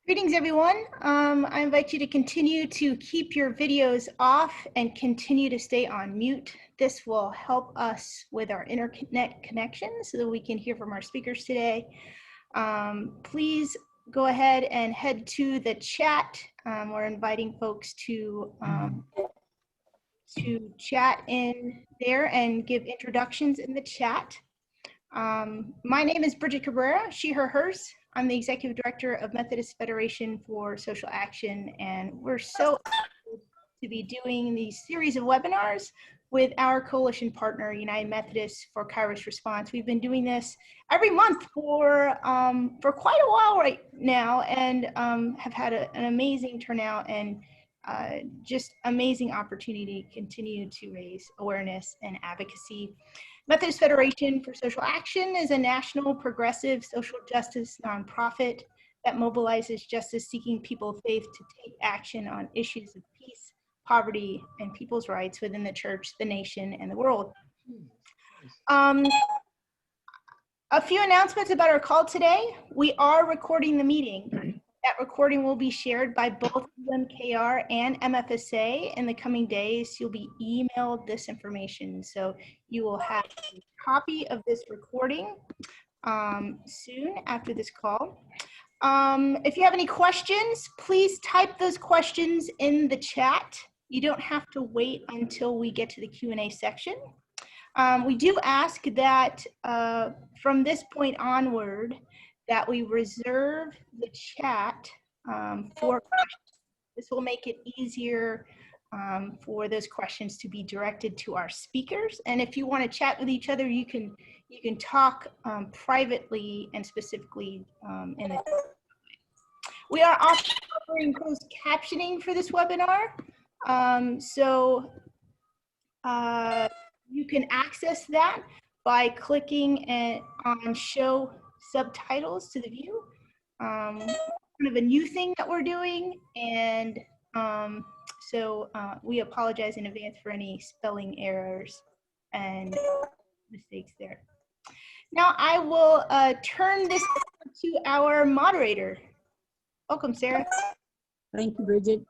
Greetings, everyone. I invite you to continue to keep your videos off and continue to stay on mute. This will help us with our internet connection so that we can hear from our speakers today. Please go ahead and head to the chat. We're inviting folks to chat in there and give introductions in the chat. My name is Bridget Cabrera, she, her, hers. I'm the Executive Director of Methodist Federation for Social Action, and we're so excited to be doing these series of webinars with our coalition partner, United Methodist for Kairos Response. We've been doing this every month for quite a while right now, and have had an amazing turnout and just amazing opportunity to continue to raise awareness and advocacy. Methodist Federation for Social Action is a national progressive social justice nonprofit that mobilizes justice-seeking people of faith to take action on issues of peace, poverty, and people's rights within the church, the nation, and the world. A few announcements about our call today. We are recording the meeting. That recording will be shared by both UMKR and MFSA in the coming days. You'll be emailed this information, so you will have a copy of this recording soon after this call. If you have any questions, please type those questions in the chat. You don't have to wait until we get to the Q&A section. We do ask that from this point onward, that we reserve the chat for questions. This will make it easier for those questions to be directed to our speakers. And if you want to chat with each other, you can talk privately and specifically in the. We are also offering closed captioning for this webinar, so you can access that by clicking on Show Subtitles to the view. Kind of a new thing that we're doing, and so we apologize in advance for any spelling errors and mistakes there. Now I will turn this to our moderator. Welcome, Sarah. Thank you, Bridget.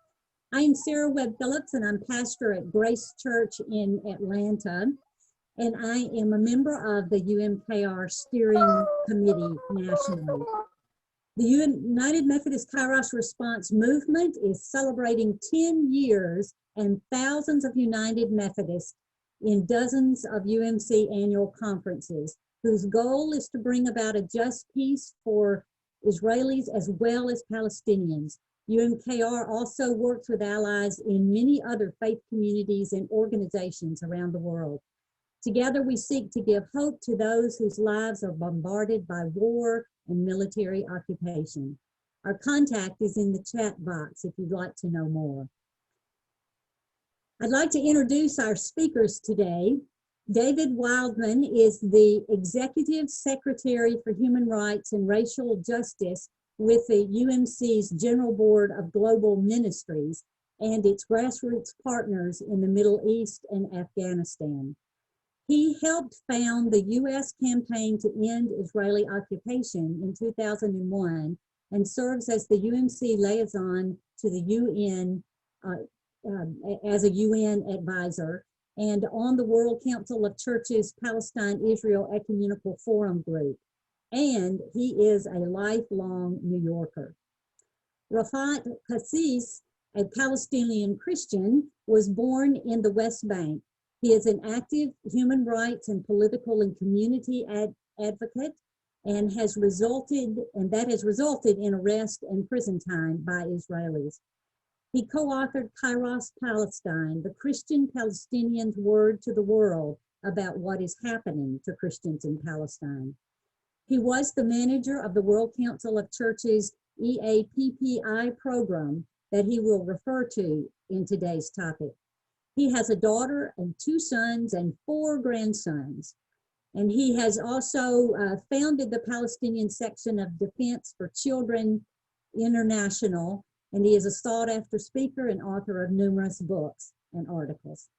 I'm Sarah Webb Phillips, and I'm pastor at Grace Church in Atlanta. And I am a member of the UMKR steering committee nationally. The United Methodist Kairos Response movement is celebrating 10 years and thousands of United Methodists in dozens of UMC annual conferences, whose goal is to bring about a just peace for Israelis as well as Palestinians. UMKR also works with allies in many other faith communities and organizations around the world. Together, we seek to give hope to those whose lives are bombarded by war and military occupation. Our contact is in the chat box if you'd like to know more. I'd like to introduce our speakers today. David Wildman is the Executive Secretary for Human Rights and Racial Justice with the UMC's General Board of Global Ministries and its grassroots partners in the Middle East and Afghanistan. He helped found the U.S. campaign to end Israeli occupation in 2001 and serves as the UMC liaison to the UN as a UN advisor and on the World Council of Churches Palestine-Israel Ecumenical Forum group. And he is a lifelong New Yorker. Rafat Kassis, a Palestinian Christian, was born in the West Bank. He is an active human rights and political and community advocate, and that has resulted in arrest and prison time by Israelis. He co-authored Kairos Palestine, the Christian Palestinians' word to the world about what is happening to Christians in Palestine. He was the manager of the World Council of Churches EAPPI program that he will refer to in today's topic. He has a daughter and 2 sons and 4 grandsons. And he has also founded the Palestinian section of Defense for Children International, and he is a sought-after speaker and author of numerous books and articles.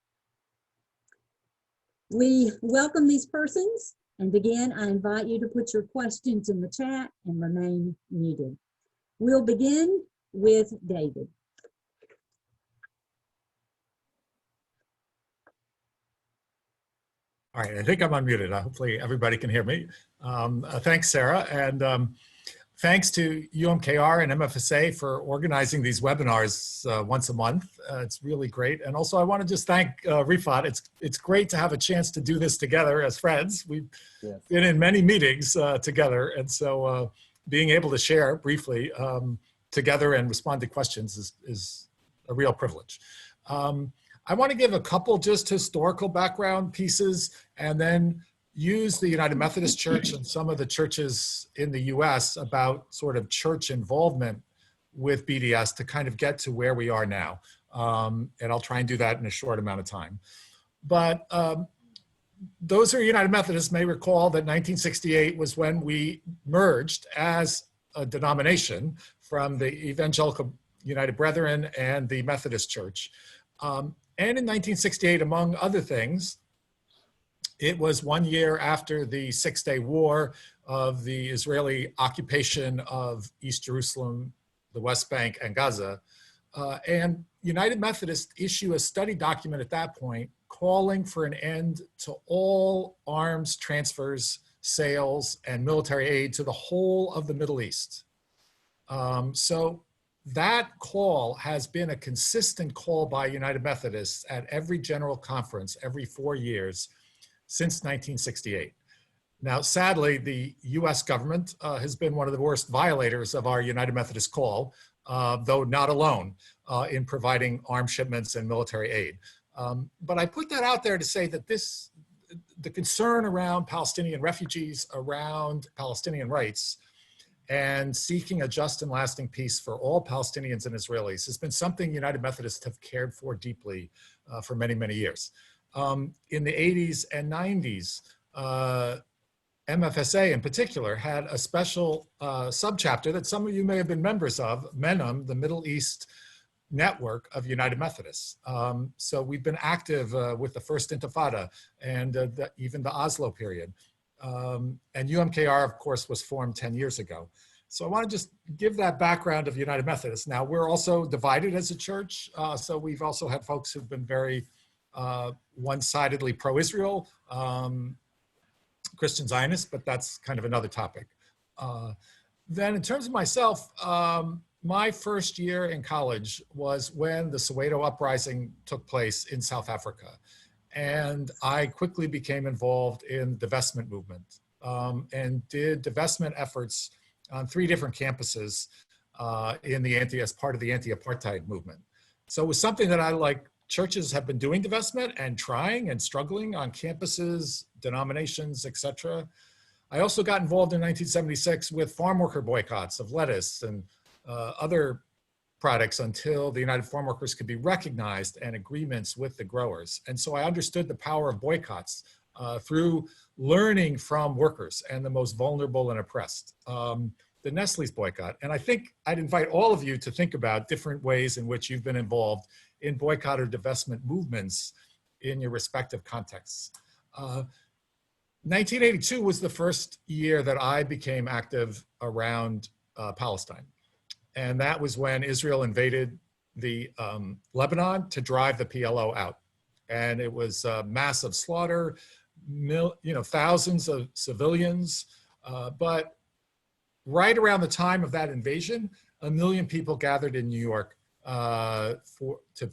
We welcome these persons, and again, I invite you to put your questions in the chat and remain muted. We'll begin with David. All right, I think I'm unmuted. Hopefully everybody can hear me. Thanks, Sarah, and thanks to UMKR and MFSA for organizing these webinars once a month. It's really great. And also I want to just thank Rifat. It's great to have a chance to do this together as friends. We've been in many meetings together, and so being able to share briefly together and respond to questions is a real privilege. I want to give a couple just historical background pieces and then use the United Methodist Church and some of the churches in the US about sort of church involvement with BDS to kind of get to where we are now. And I'll try and do that in a short amount of time. But those who are United Methodists may recall that 1968 was when we merged as a denomination from the Evangelical United Brethren and the Methodist Church. And in 1968, among other things, it was 1 year after the Six-Day War of the Israeli occupation of East Jerusalem, the West Bank, and Gaza. And United Methodists issue a study document at that point calling for an end to all arms transfers, sales, and military aid to the whole of the Middle East. So that call has been a consistent call by United Methodists at every general conference every 4 years since 1968. Now, sadly, the US government has been one of the worst violators of our United Methodist call, though not alone in providing arms shipments and military aid. But I put that out there to say that the concern around Palestinian refugees, around Palestinian rights, and seeking a just and lasting peace for all Palestinians and Israelis has been something United Methodists have cared for deeply for many, many years. In the 80s and 90s, MFSA in particular had a special subchapter that some of you may have been members of, MENUM, the Middle East Network of United Methodists. So we've been active with the First Intifada and even the Oslo period. And UMKR, of course, was formed 10 years ago. So I want to just give that background of United Methodists. Now, we're also divided as a church. So we've also had folks who've been very one-sidedly pro-Israel, Christian Zionists, but that's kind of another topic. Then in terms of myself, my first year in college was when the Soweto uprising took place in South Africa. And I quickly became involved in the divestment movement and did divestment efforts on 3 different campuses as part of the anti-apartheid movement. So it was something that I, like churches, have been doing divestment and trying and struggling on campuses, denominations, etc. I also got involved in 1976 with farm worker boycotts of lettuce and other products until the United Farm Workers could be recognized and agreements with the growers. And so I understood the power of boycotts through learning from workers and the most vulnerable and oppressed. The Nestle's boycott. And I think I'd invite all of you to think about different ways in which you've been involved in boycott or divestment movements in your respective contexts. 1982 was the first year that I became active around Palestine. And that was when Israel invaded the Lebanon to drive the PLO out. And it was massive slaughter, thousands of civilians. But right around the time of that invasion, 1 million people gathered in New York to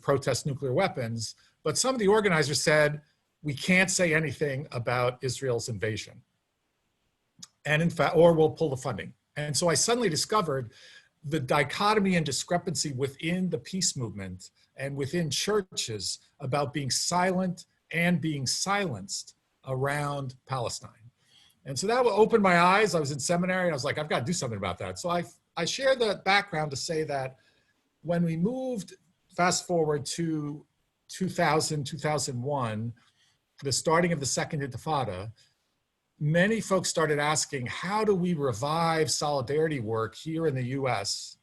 protest nuclear weapons. But some of the organizers said, we can't say anything about Israel's invasion. And in fact, or we'll pull the funding. And so I suddenly discovered the dichotomy and discrepancy within the peace movement and within churches about being silent and being silenced around Palestine. And so that opened my eyes. I was in seminary. I was like, I've got to do something about that. So I share the background to say that when we moved, fast forward to 2000, 2001, the starting of the Second Intifada, many folks started asking, how do we revive solidarity work here in the US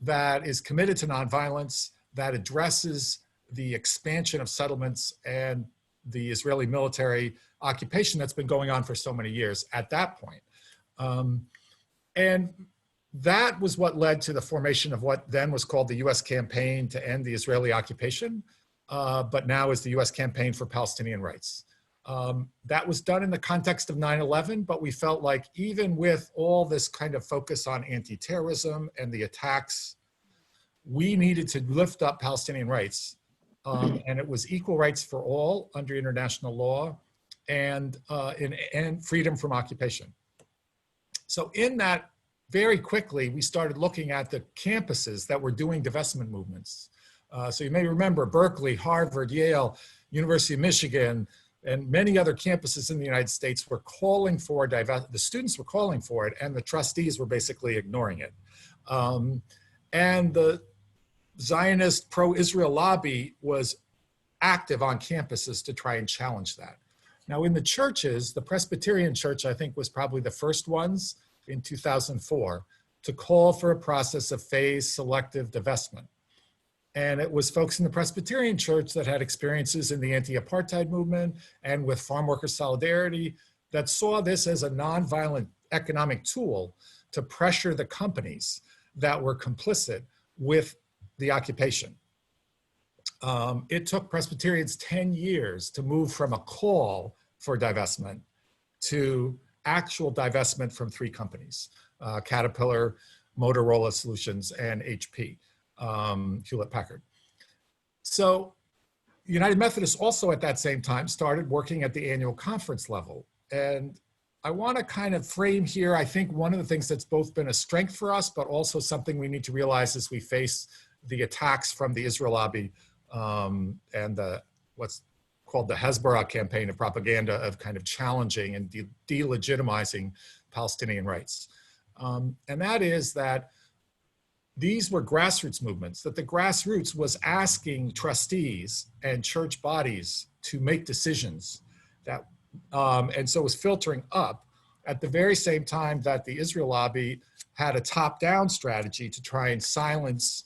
that is committed to nonviolence, that addresses the expansion of settlements and the Israeli military occupation that's been going on for so many years at that point. And that was what led to the formation of what then was called the U.S. Campaign to End the Israeli Occupation, but now is the U.S. Campaign for Palestinian Rights. That was done in the context of 9/11, but we felt like even with all this kind of focus on anti-terrorism and the attacks, we needed to lift up Palestinian rights. And it was equal rights for all under international law and freedom from occupation. So in that, very quickly, we started looking at the campuses that were doing divestment movements. So you may remember Berkeley, Harvard, Yale, University of Michigan, and many other campuses in the United States were calling for the students were calling for it, and the trustees were basically ignoring it. And the Zionist pro-Israel lobby was active on campuses to try and challenge that. Now in the churches, the Presbyterian Church, I think, was probably the first ones in 2004 to call for a process of phased selective divestment. And it was folks in the Presbyterian Church that had experiences in the anti-apartheid movement and with farm worker solidarity that saw this as a nonviolent economic tool to pressure the companies that were complicit with the occupation. It took Presbyterians 10 years to move from a call for divestment to actual divestment from 3 companies, Caterpillar, Motorola Solutions, and HP, Hewlett-Packard. So United Methodist also at that same time started working at the annual conference level. And I want to kind of frame here, I think one of the things that's both been a strength for us, but also something we need to realize as we face the attacks from the Israel lobby and what's called the Hezbollah campaign of propaganda of kind of challenging and delegitimizing Palestinian rights. And that is that these were grassroots movements, that the grassroots was asking trustees and church bodies to make decisions that, and so it was filtering up at the very same time that the Israel lobby had a top-down strategy to try and silence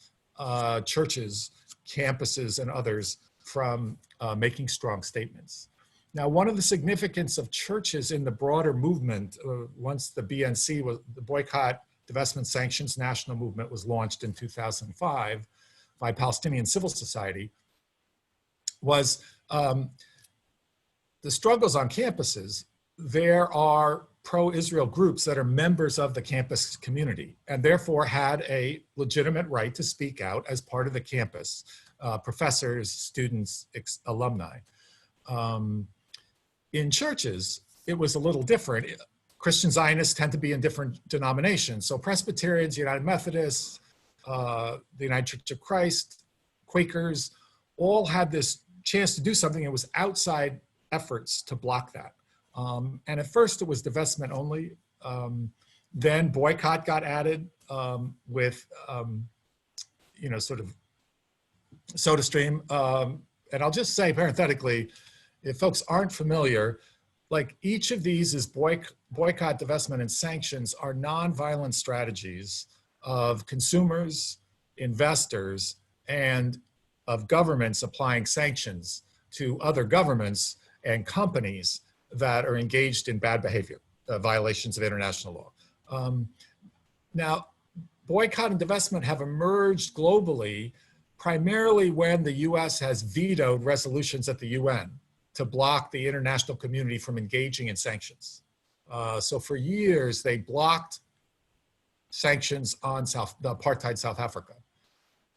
churches, campuses, and others from making strong statements. Now, one of the significance of churches in the broader movement, once the BNC, the Boycott, Divestment, Sanctions National Movement was launched in 2005 by Palestinian civil society, was the struggles on campuses. There are pro-Israel groups that are members of the campus community and therefore had a legitimate right to speak out as part of the campus, professors, students, alumni. In churches, it was a little different. Christian Zionists tend to be in different denominations. So Presbyterians, United Methodists, the United Church of Christ, Quakers, all had this chance to do something. It was outside efforts to block that. And at first it was divestment only. Then boycott got added with, sort of SodaStream. And I'll just say parenthetically, if folks aren't familiar, like each of these is boycott, divestment, and sanctions are nonviolent strategies of consumers, investors, and of governments applying sanctions to other governments and companies that are engaged in bad behavior, violations of international law. Now, boycott and divestment have emerged globally primarily when the US has vetoed resolutions at the UN to block the international community from engaging in sanctions. So for years, they blocked sanctions on the apartheid South Africa.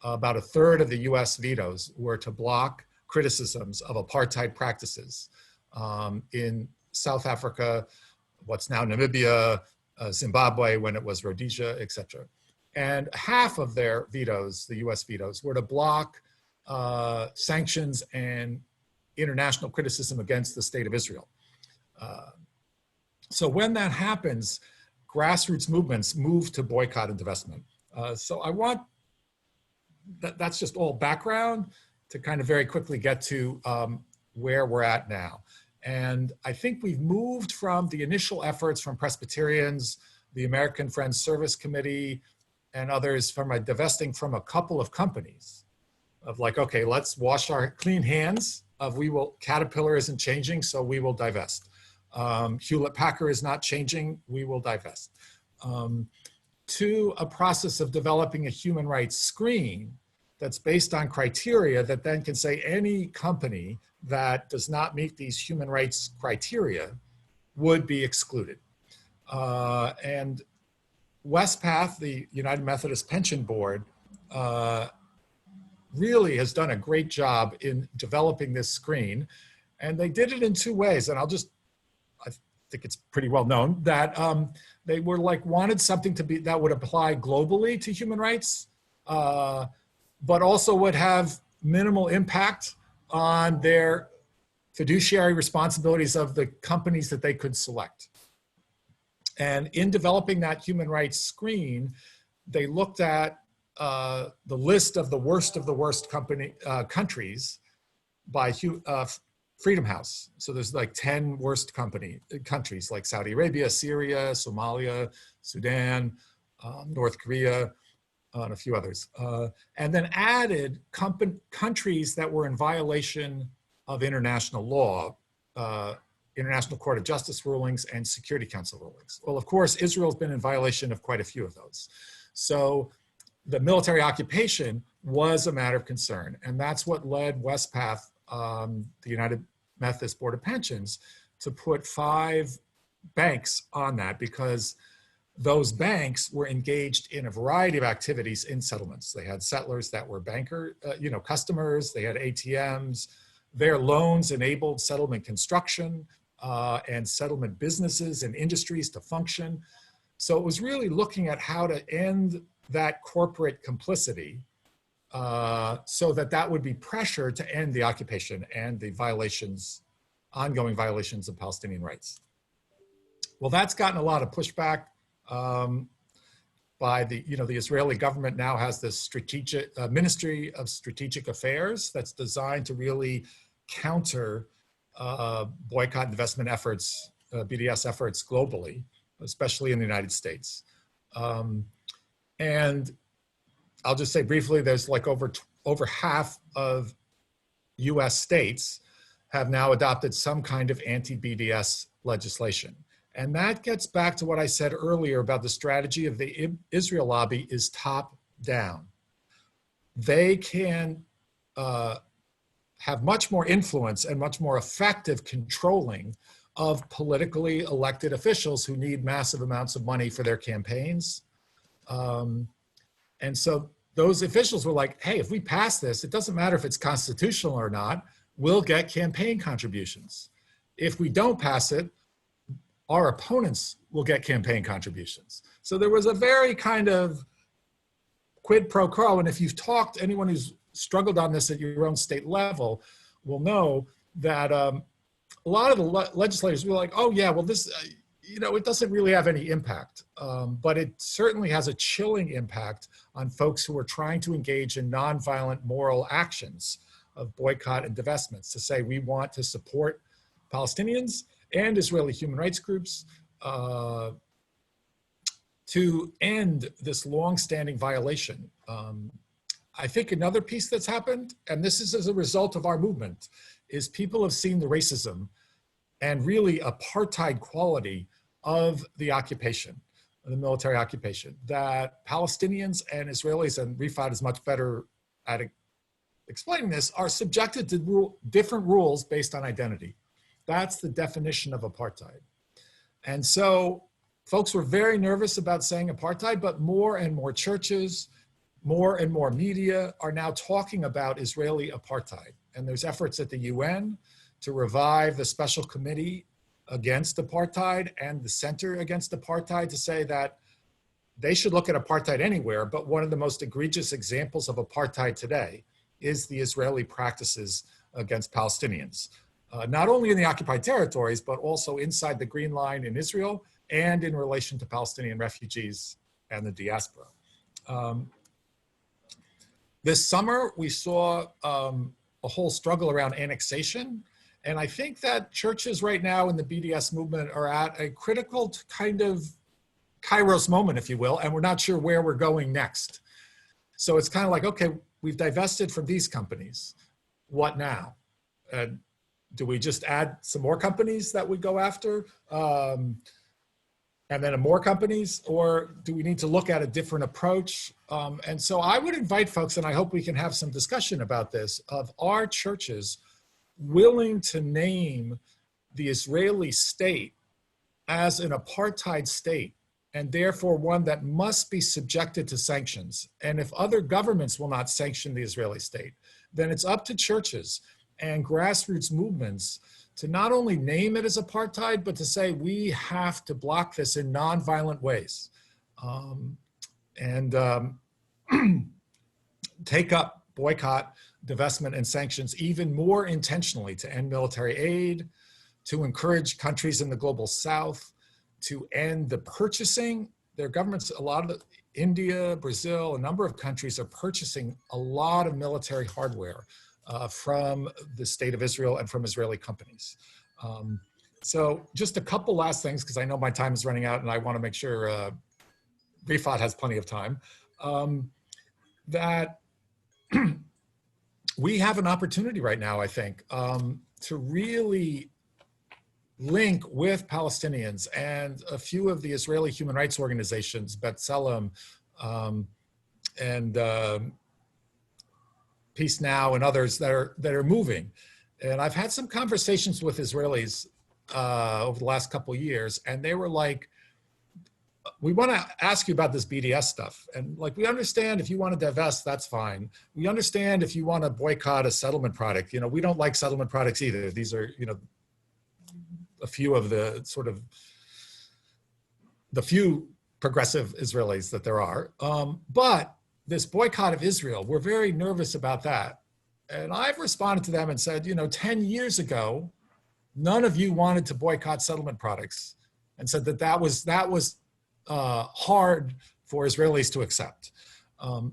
About a third of the US vetoes were to block criticisms of apartheid practices in South Africa, what's now Namibia, Zimbabwe when it was Rhodesia, et cetera. And half of their vetoes, the US vetoes, were to block sanctions and international criticism against the state of Israel. So when that happens, grassroots movements move to boycott and divestment. So I want, that's just all background to kind of very quickly get to where we're at now. And I think we've moved from the initial efforts from Presbyterians, the American Friends Service Committee, and others from divesting from a couple of companies of like, okay, let's wash our clean hands of Caterpillar isn't changing, so we will divest. Hewlett-Packard is not changing, we will divest. to a process of developing a human rights screen that's based on criteria that then can say any company that does not meet these human rights criteria would be excluded. And Westpath, the United Methodist Pension Board, really has done a great job in developing this screen. And they did it in two ways. And I think it's pretty well known that they were wanted something to be that would apply globally to human rights, but also would have minimal impact on their fiduciary responsibilities of the companies that they could select. And in developing that human rights screen, they looked at the list of the worst countries by Freedom House. So there's 10 worst countries like Saudi Arabia, Syria, Somalia, Sudan, North Korea, and a few others. And then added countries that were in violation of international law, International Court of Justice rulings and Security Council rulings. Well, of course, Israel's been in violation of quite a few of those. So the military occupation was a matter of concern. And that's what led Westpath, the United Methodist Board of Pensions, to put 5 banks on that, because those banks were engaged in a variety of activities in settlements. They had settlers that were customers, they had ATMs. Their loans enabled settlement construction and settlement businesses and industries to function. So it was really looking at how to end that corporate complicity so that would be pressure to end the occupation and the ongoing violations of Palestinian rights. Well, that's gotten a lot of pushback by the Israeli government. Now has this Ministry of Strategic Affairs that's designed to really counter boycott and divestment efforts, BDS efforts globally, especially in the United States. And I'll just say briefly, there's over half of US states have now adopted some kind of anti-BDS legislation. And that gets back to what I said earlier about the strategy of the Israel lobby is top down. They can have much more influence and much more effective controlling of politically elected officials who need massive amounts of money for their campaigns. And so those officials were like, hey, if we pass this, it doesn't matter if it's constitutional or not, we'll get campaign contributions. If we don't pass it, our opponents will get campaign contributions. So there was a very kind of quid pro quo. And if you've talked, anyone who's struggled on this at your own state level will know that a lot of the legislators were like, oh yeah, well this, it doesn't really have any impact. But it certainly has a chilling impact on folks who are trying to engage in nonviolent moral actions of boycott and divestments, to say we want to support Palestinians and Israeli human rights groups to end this long-standing violation. I think another piece that's happened, and this is as a result of our movement, is people have seen the racism and really apartheid quality of the occupation, the military occupation, that Palestinians and Israelis, and Rifat is much better at explaining this, are subjected to different rules based on identity. That's the definition of apartheid. And so folks were very nervous about saying apartheid, but more and more churches, more and more media are now talking about Israeli apartheid. And there's efforts at the UN to revive the special committee against apartheid and the Center Against Apartheid, to say that they should look at apartheid anywhere, but one of the most egregious examples of apartheid today is the Israeli practices against Palestinians. Not only in the occupied territories, but also inside the Green Line in Israel and in relation to Palestinian refugees and the diaspora. This summer, we saw a whole struggle around annexation. And I think that churches right now in the BDS movement are at a critical kind of Kairos moment, if you will, and we're not sure where we're going next. So it's kind of like, okay, we've divested from these companies. What now? Do we just add some more companies that we go after? and then more companies, or do we need to look at a different approach? And so I would invite folks, and I hope we can have some discussion about this, of our churches willing to name the Israeli state as an apartheid state, and therefore one that must be subjected to sanctions. And if other governments will not sanction the Israeli state, then it's up to churches and grassroots movements to not only name it as apartheid, but to say we have to block this in nonviolent ways, and take up boycott, divestment, and sanctions even more intentionally to end military aid, to encourage countries in the global south to end the purchasing. Their governments, a lot of India, Brazil, a number of countries are purchasing a lot of military hardware from the state of Israel and from Israeli companies. So just a couple last things, because I know my time is running out and I want to make sure Rifat has plenty of time, that we have an opportunity right now, I think, to really link with Palestinians and a few of the Israeli human rights organizations, B'Tselem, and Peace Now, and others that are moving. And I've had some conversations with Israelis over the last couple of years, and they were like, we want to ask you about this BDS stuff. And like, we understand if you want to divest, that's fine. We understand if you want to boycott a settlement product. You know, we don't like settlement products either. These are, you know, a few of the sort of the few progressive Israelis that there are. But this boycott of Israel, we're very nervous about that. And I've responded to them and said, you know, 10 years ago, none of you wanted to boycott settlement products, and said that was hard for Israelis to accept.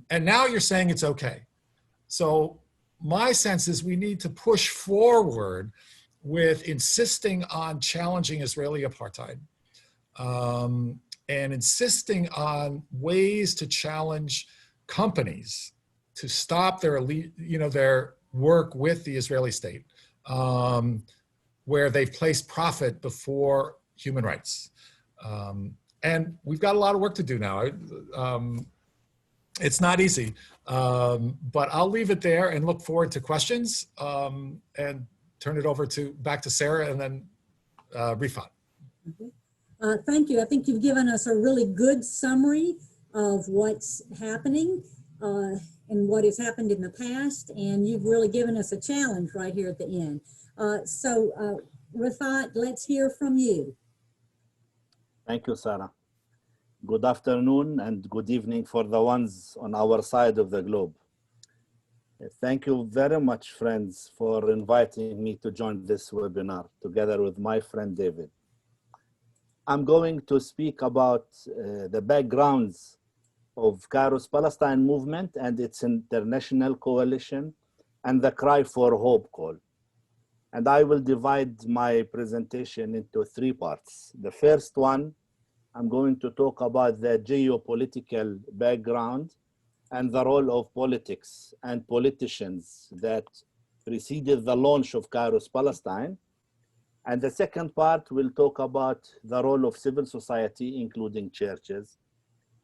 And now you're saying it's okay. So my sense is we need to push forward with insisting on challenging Israeli apartheid, and insisting on ways to challenge companies to stop their their work with the Israeli state, where they've placed profit before human rights. And we've got a lot of work to do now. It's not easy, but I'll leave it there and look forward to questions, and turn it over back to Sarah and then Rifat. Thank you. I think you've given us a really good summary of what's happening and what has happened in the past, and you've really given us a challenge right here at the end. So Rifat, let's hear from you. Thank you, Sarah. Good afternoon and good evening for the ones on our side of the globe. Thank you very much, friends, for inviting me to join this webinar together with my friend David. I'm going to speak about the backgrounds of Kairos Palestine movement and its international coalition and the Cry for Hope call. And I will divide my presentation into three parts. The first one, I'm going to talk about the geopolitical background and the role of politics and politicians that preceded the launch of Kairos Palestine. And the second part will talk about the role of civil society, including churches.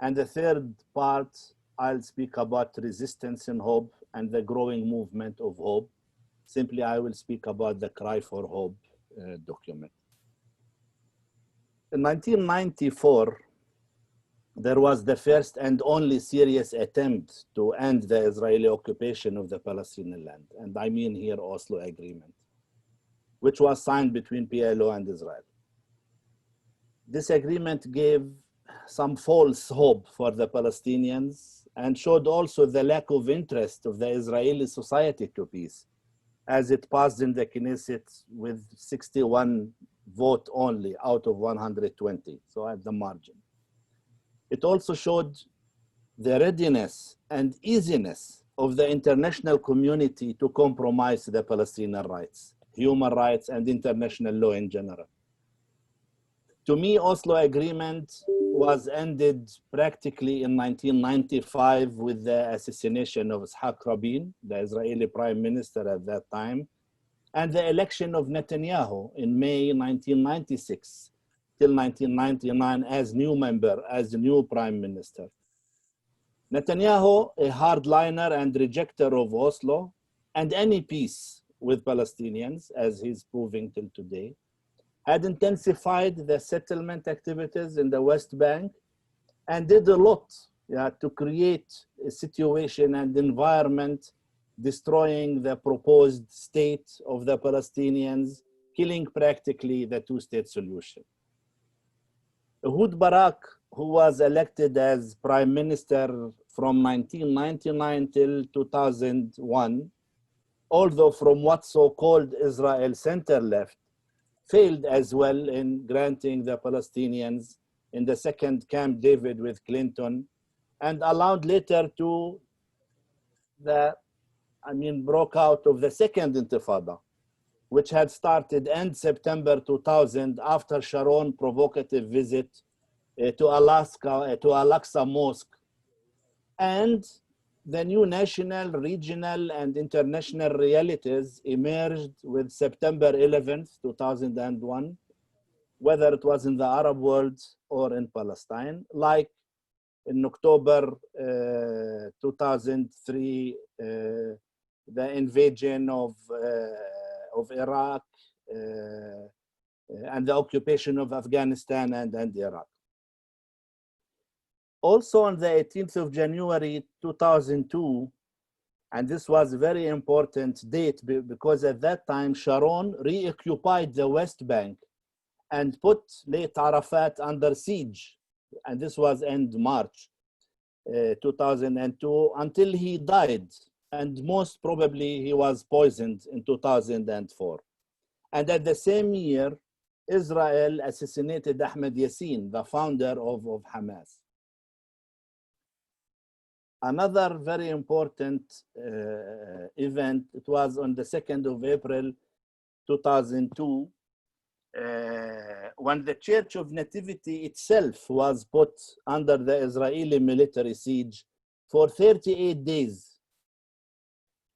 And the third part, I'll speak about resistance and hope and the growing movement of hope. Simply, I will speak about the Cry for Hope document. In 1994, there was the first and only serious attempt to end the Israeli occupation of the Palestinian land. And I mean here Oslo Agreement, which was signed between PLO and Israel. This agreement gave some false hope for the Palestinians and showed also the lack of interest of the Israeli society to peace, as it passed in the Knesset with 61 vote only out of 120, so at the margin. It also showed the readiness and easiness of the international community to compromise the Palestinian rights, human rights, and international law in general. To me, Oslo Agreement was ended practically in 1995 with the assassination of Yitzhak Rabin, the Israeli prime minister at that time, and the election of Netanyahu in May 1996, till 1999 as new member, as the new prime minister. Netanyahu, a hardliner and rejecter of Oslo and any peace with Palestinians, as he's proving till today, had intensified the settlement activities in the West Bank and did a lot to create a situation and environment destroying the proposed state of the Palestinians, killing practically the two-state solution. Ehud Barak, who was elected as prime minister from 1999 till 2001, although from what so-called Israel center-left, failed as well in granting the Palestinians in the second Camp David with Clinton, and allowed later to broke out of the second Intifada, which had started end September 2000 after Sharon's provocative visit to Al-Aqsa Mosque. And the new national, regional, and international realities emerged with September 11th, 2001, whether it was in the Arab world or in Palestine, like in October 2003, the invasion of Iraq and the occupation of Afghanistan and Iraq. Also on the 18th of January 2002, and this was a very important date because at that time Sharon reoccupied the West Bank and put late Arafat under siege, and this was end March 2002 until he died, and most probably he was poisoned in 2004. And at the same year, Israel assassinated Ahmed Yassin, the founder of Hamas. Another very important event, it was on the 2nd of April 2002, when the Church of Nativity itself was put under the Israeli military siege for 38 days.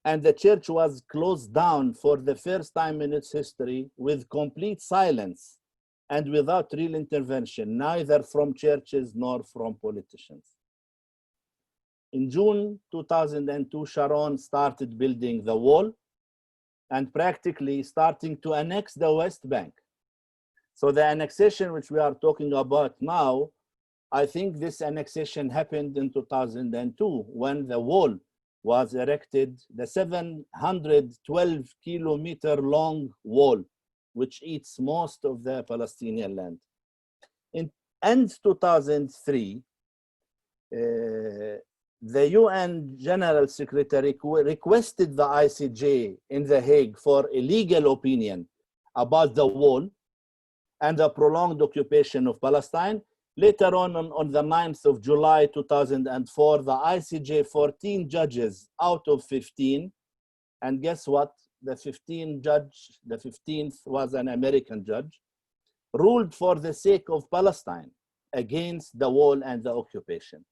And the church was closed down for the first time in its history with complete silence and without real intervention, neither from churches nor from politicians. In June 2002, Sharon started building the wall and practically starting to annex the West Bank. So the annexation which we are talking about now, I think this annexation happened in 2002 when the wall was erected, the 712-kilometer long wall, which eats most of the Palestinian land. In end 2003, the UN General Secretary requested the ICJ in The Hague for a legal opinion about the wall and the prolonged occupation of Palestine. Later on the 9th of July 2004, the ICJ, 14 judges out of 15, and guess what? The 15th was an American judge, ruled for the sake of Palestine against the wall and the occupation.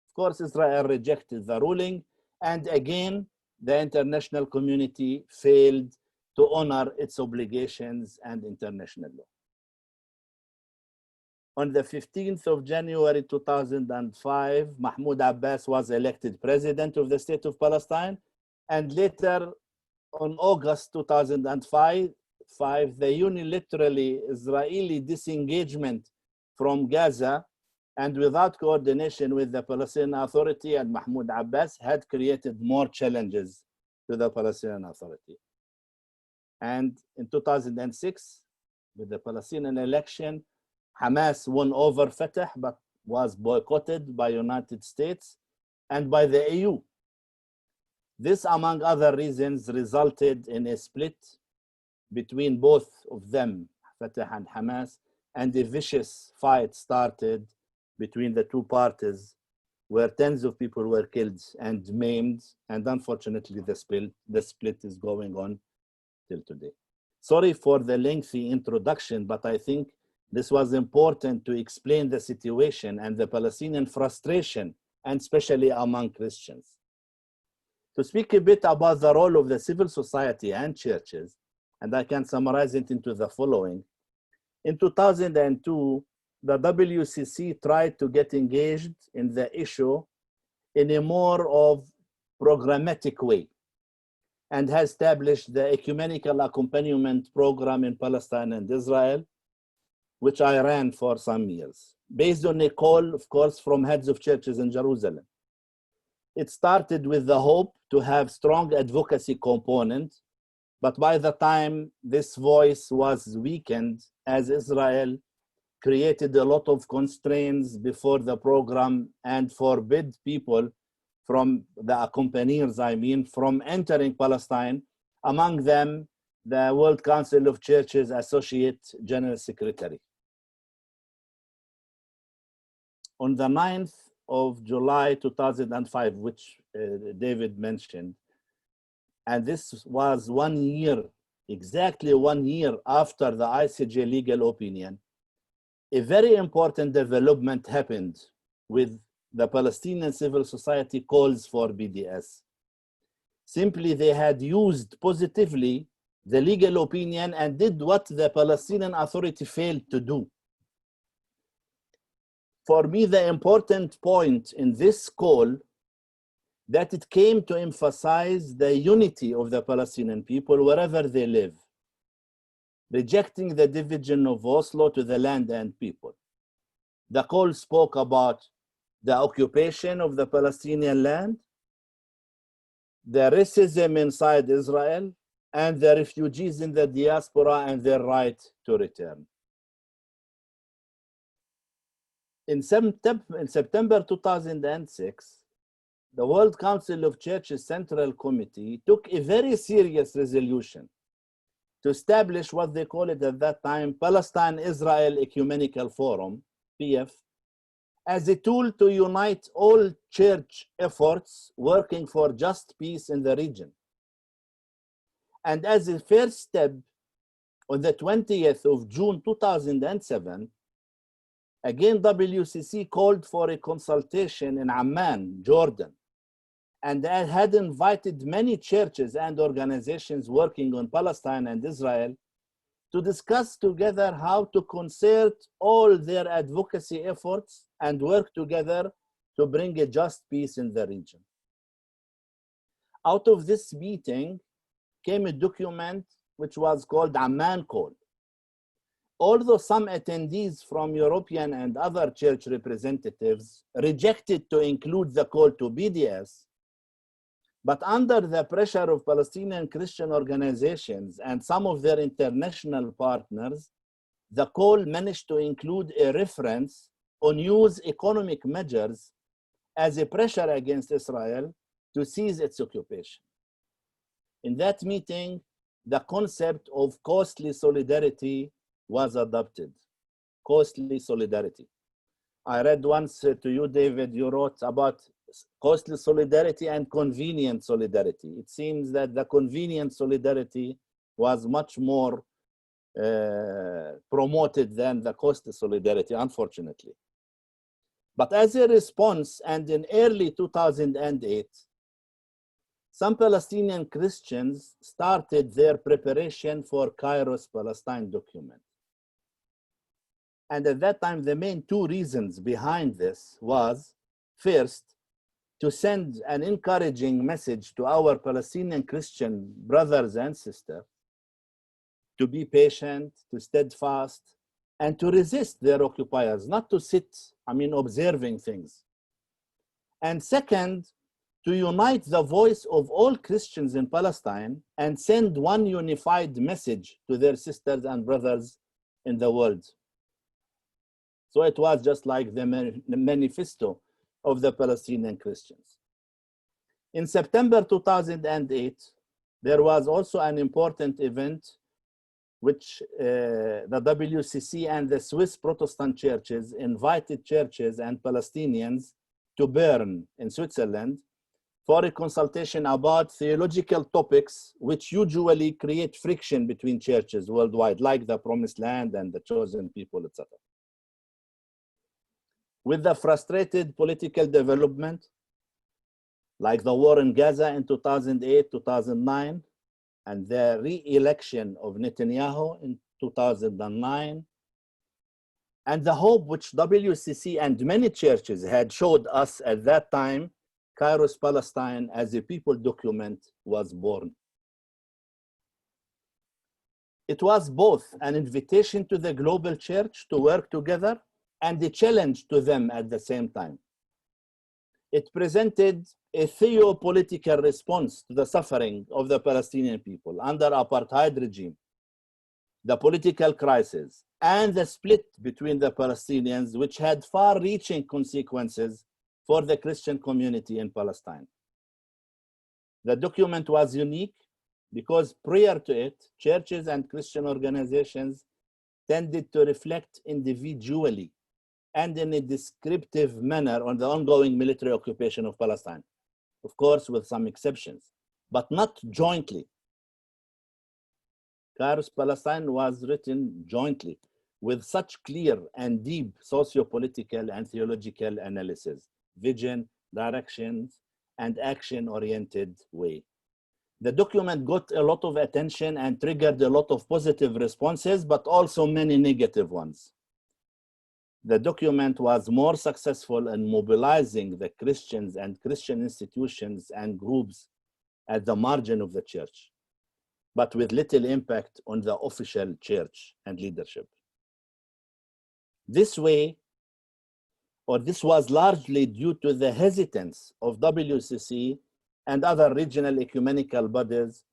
Of course, Israel rejected the ruling, and again, the international community failed to honor its obligations and international law. On the 15th of January 2005, Mahmoud Abbas was elected president of the state of Palestine, and later on August 2005, the unilaterally Israeli disengagement from Gaza and without coordination with the Palestinian Authority and Mahmoud Abbas had created more challenges to the Palestinian Authority. And in 2006, with the Palestinian election, Hamas won over Fatah, but was boycotted by United States and by the EU. This, among other reasons, resulted in a split between both of them, Fatah and Hamas, and a vicious fight started between the two parties where tens of people were killed and maimed, and unfortunately the split is going on till today. Sorry for the lengthy introduction, but I think this was important to explain the situation and the Palestinian frustration, and especially among Christians. To speak a bit about the role of the civil society and churches, and I can summarize it into the following. In 2002, the WCC tried to get engaged in the issue in a more of programmatic way and has established the ecumenical accompaniment program in Palestine and Israel, which I ran for some years, based on a call, of course, from heads of churches in Jerusalem. It started with the hope to have strong advocacy component, but by the time this voice was weakened as Israel created a lot of constraints before the program and forbid people from the accompaniers, from entering Palestine, among them the World Council of Churches Associate General Secretary. On the 9th of July 2005, which David mentioned, and this was 1 year, exactly 1 year after the ICJ legal opinion, a very important development happened with the Palestinian civil society calls for BDS. Simply, they had used positively the legal opinion and did what the Palestinian Authority failed to do. For me, the important point in this call that it came to emphasize the unity of the Palestinian people wherever they live, rejecting the division of Oslo to the land and people. The call spoke about the occupation of the Palestinian land, the racism inside Israel, and the refugees in the diaspora and their right to return. In September 2006, the World Council of Churches Central Committee took a very serious resolution to establish what they call it at that time, Palestine-Israel Ecumenical Forum, PF, as a tool to unite all church efforts working for just peace in the region. And as a first step, on the 20th of June 2007, again WCC called for a consultation in Amman, Jordan, and had invited many churches and organizations working on Palestine and Israel to discuss together how to concert all their advocacy efforts and work together to bring a just peace in the region. Out of this meeting came a document which was called Amman Call. Although some attendees from European and other church representatives rejected to include the call to BDS, but under the pressure of Palestinian Christian organizations and some of their international partners, the call managed to include a reference on use economic measures as a pressure against Israel to cease its occupation. In that meeting, the concept of costly solidarity was adopted. Costly solidarity. I read once to you, David, you wrote about costly solidarity and convenient solidarity. It seems that the convenient solidarity was much more promoted than the costly solidarity, unfortunately. But as a response, and in early 2008, some Palestinian Christians started their preparation for Kairos Palestine document. And at that time, the main two reasons behind this was, first, to send an encouraging message to our Palestinian Christian brothers and sisters to be patient, to steadfast, and to resist their occupiers, not to sit, observing things. And second, to unite the voice of all Christians in Palestine and send one unified message to their sisters and brothers in the world. So it was just like the manifesto of the Palestinian Christians. In September 2008, there was also an important event which the WCC and the Swiss Protestant churches invited churches and Palestinians to Bern in Switzerland for a consultation about theological topics which usually create friction between churches worldwide, like the Promised Land and the Chosen People, etc. With the frustrated political development, like the war in Gaza in 2008, 2009, and the re-election of Netanyahu in 2009, And the hope which WCC and many churches had showed us at that time, Kairos Palestine as a people document was born. It was both an invitation to the global church to work together and a challenge to them at the same time. It presented a theopolitical response to the suffering of the Palestinian people under apartheid regime, the political crisis, and the split between the Palestinians, which had far-reaching consequences for the Christian community in Palestine. The document was unique because prior to it, churches and Christian organizations tended to reflect individually and in a descriptive manner on the ongoing military occupation of Palestine, of course, with some exceptions, but not jointly. Kairos Palestine was written jointly with such clear and deep socio-political and theological analysis, vision, directions, and action-oriented way. The document got a lot of attention and triggered a lot of positive responses, but also many negative ones. The document was more successful in mobilizing the Christians and Christian institutions and groups at the margin of the church, but with little impact on the official church and leadership. This was largely due to the hesitance of WCC and other regional ecumenical bodies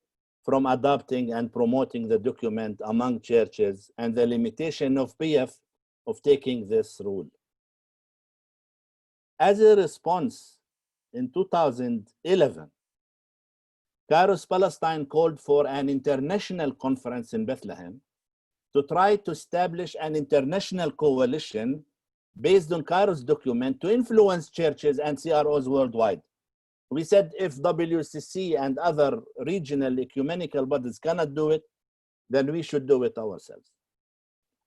from adopting and promoting the document among churches and the limitation of PF of taking this rule. As a response, in 2011, Kairos Palestine called for an international conference in Bethlehem to try to establish an international coalition based on Kairos document to influence churches and CROs worldwide. We said if WCC and other regional ecumenical bodies cannot do it, then we should do it ourselves.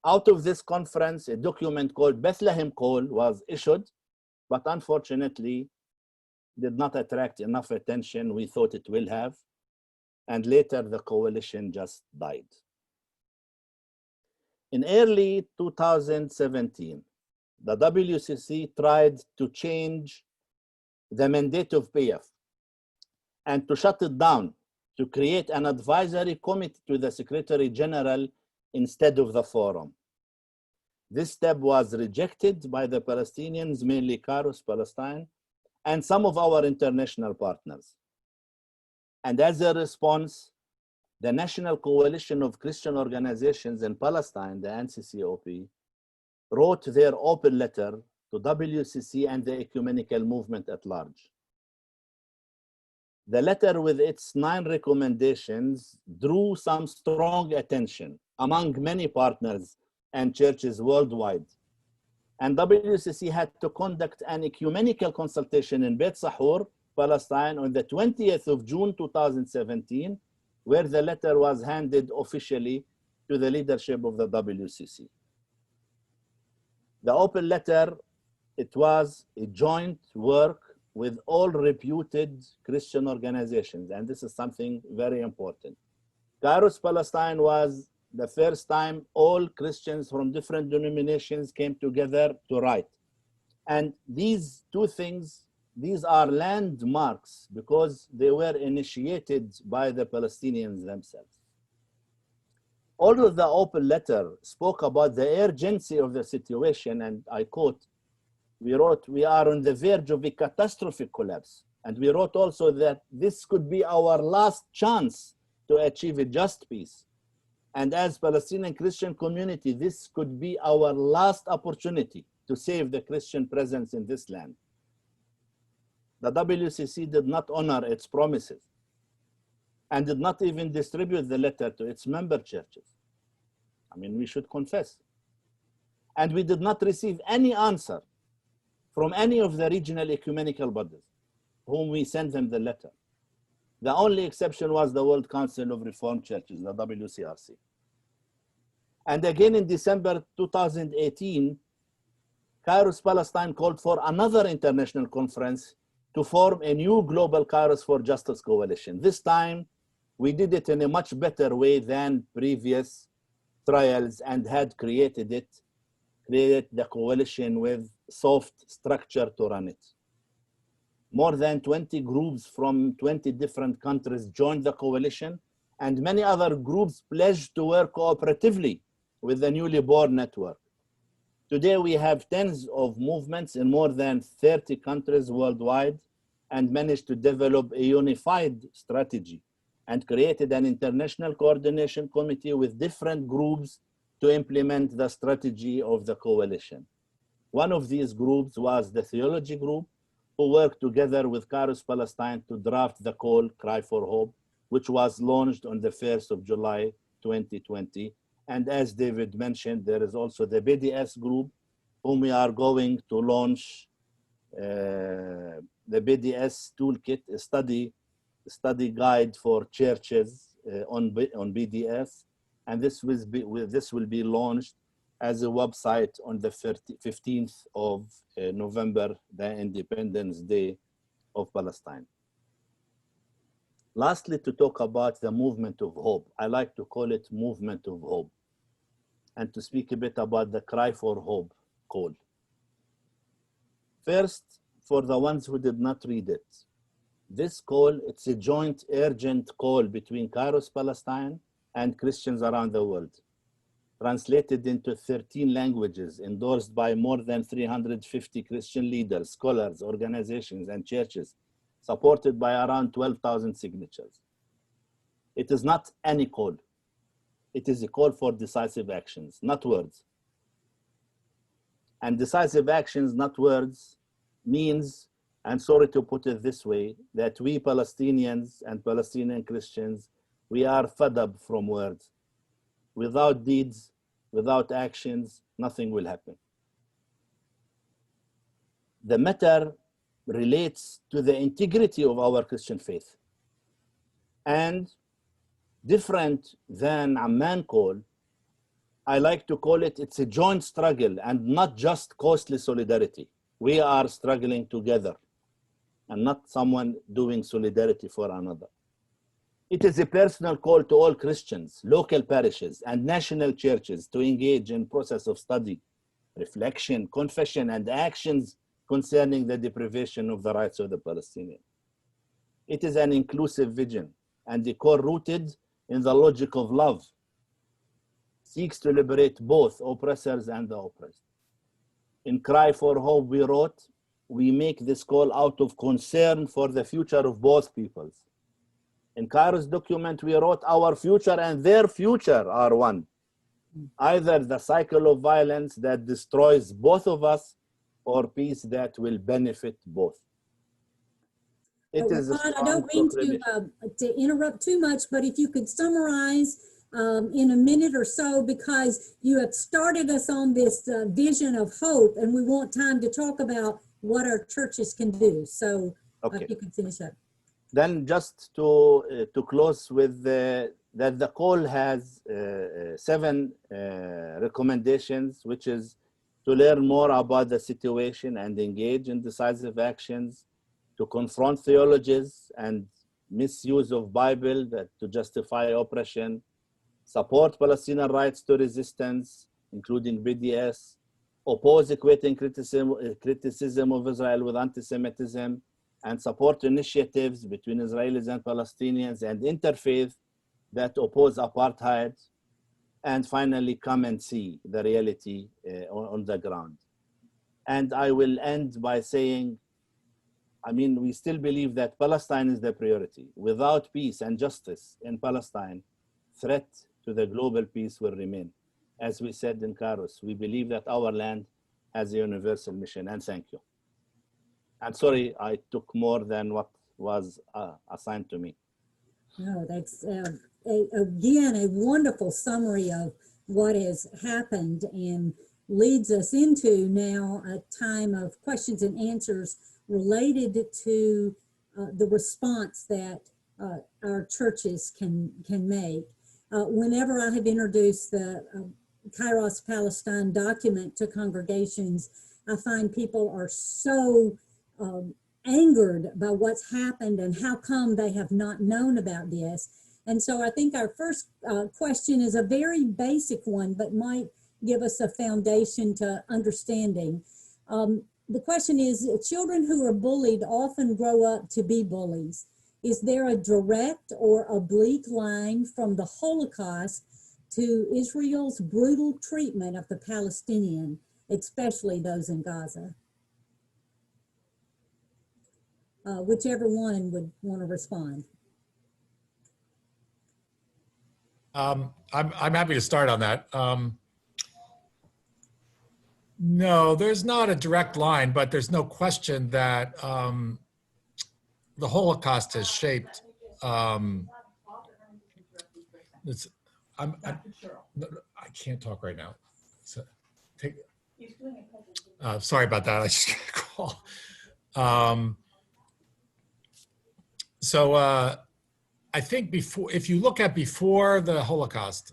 Out of this conference, a document called Bethlehem Call was issued, but unfortunately did not attract enough attention we thought it will have, and later the coalition just died. In early 2017, the WCC tried to change the mandate of PF and to shut it down, to create an advisory committee to the Secretary General instead of the forum. This step was rejected by the Palestinians, mainly Kairos Palestine, and some of our international partners. And as a response, the National Coalition of Christian Organizations in Palestine, the NCCOP, wrote their open letter to WCC and the ecumenical movement at large. The letter with its 9 recommendations drew some strong attention among many partners and churches worldwide. And WCC had to conduct an ecumenical consultation in Beit Sahur, Palestine on the 20th of June 2017, where the letter was handed officially to the leadership of the WCC. The open letter, it was a joint work with all reputed Christian organizations, and this is something very important. Kairos Palestine was the first time all Christians from different denominations came together to write. And these two things, these are landmarks because they were initiated by the Palestinians themselves. Although the open letter spoke about the urgency of the situation, and I quote, we wrote, "We are on the verge of a catastrophic collapse." And we wrote also that this could be our last chance to achieve a just peace. And as Palestinian Christian community, this could be our last opportunity to save the Christian presence in this land. The WCC did not honor its promises and did not even distribute the letter to its member churches. I mean, we should confess. And we did not receive any answer from any of the regional ecumenical bodies whom we sent them the letter. The only exception was the World Council of Reformed Churches, the WCRC. And again in December 2018, Kairos Palestine called for another international conference to form a new global Kairos for Justice coalition. This time, we did it in a much better way than previous trials and had created it created the coalition with soft structure to run it. More than 20 groups from 20 different countries joined the coalition, and many other groups pledged to work cooperatively with the newly born network. Today, we have tens of movements in more than 30 countries worldwide and managed to develop a unified strategy and created an international coordination committee with different groups to implement the strategy of the coalition. One of these groups was the theology group, who worked together with Kairos Palestine to draft the call, Cry for Hope, which was launched on the 1st of July, 2020. And as David mentioned, there is also the BDS group, whom we are going to launch the BDS toolkit, a study guide for churches on BDS. And this will be launched as a website on the 15th of November, the Independence Day of Palestine. Lastly, to talk about the movement of hope. I like to call it movement of hope, and to speak a bit about the Cry for Hope call. First, for the ones who did not read it, this call, it's a joint urgent call between Kairos Palestine and Christians around the world, translated into 13 languages, endorsed by more than 350 Christian leaders, scholars, organizations, and churches, supported by around 12,000 signatures. It is not any call. It is a call for decisive actions, not words. And decisive actions, not words, means, I'm sorry to put it this way, that we Palestinians and Palestinian Christians, we are fed up from words. Without deeds, without actions, nothing will happen. The matter relates to the integrity of our Christian faith. And different than Amman call, I like to call it, it's a joint struggle and not just costly solidarity. We are struggling together and not someone doing solidarity for another. It is a personal call to all Christians, local parishes, and national churches to engage in process of study, reflection, confession, and actions concerning the deprivation of the rights of the Palestinians. It is an inclusive vision and a call rooted in the logic of love, seeks to liberate both oppressors and the oppressed. In Cry for Hope, we wrote, we make this call out of concern for the future of both peoples. In Kairos document, we wrote, our future and their future are one. Either the cycle of violence that destroys both of us, or peace that will benefit both. It is a Rod, I don't mean to interrupt too much, but if you could summarize in a minute or so, because you have started us on this vision of hope, and we want time to talk about what our churches can do. So if you could finish up. Then just to close with that the call has 7 recommendations, which is to learn more about the situation and engage in decisive actions, to confront theologies and misuse of Bible to justify oppression, support Palestinian rights to resistance, including BDS, oppose equating criticism of Israel with anti-Semitism, and support initiatives between Israelis and Palestinians and interfaith that oppose apartheid, and finally come and see the reality on the ground. And I will end by saying, I mean, we still believe that Palestine is the priority. Without peace and justice in Palestine, threat to the global peace will remain. As we said in Kairos, we believe that our land has a universal mission, and thank you. I'm sorry I took more than what was assigned to me. No, that's again a wonderful summary of what has happened and leads us into now a time of questions and answers related to the response that our churches can make. Whenever I have introduced the Kairos Palestine document to congregations, I find people are so angered by what's happened and how come they have not known about this. And so I think our first question is a very basic one, but might give us a foundation to understanding. The question is, children who are bullied often grow up to be bullies. Is there a direct or oblique line from the Holocaust to Israel's brutal treatment of the Palestinian, especially those in Gaza? Whichever one would want to respond. I'm happy to start on that. No, there's not a direct line, but there's no question that the Holocaust has shaped. I can't talk right now. So sorry about that. I just got a call. I think if you look at before the Holocaust,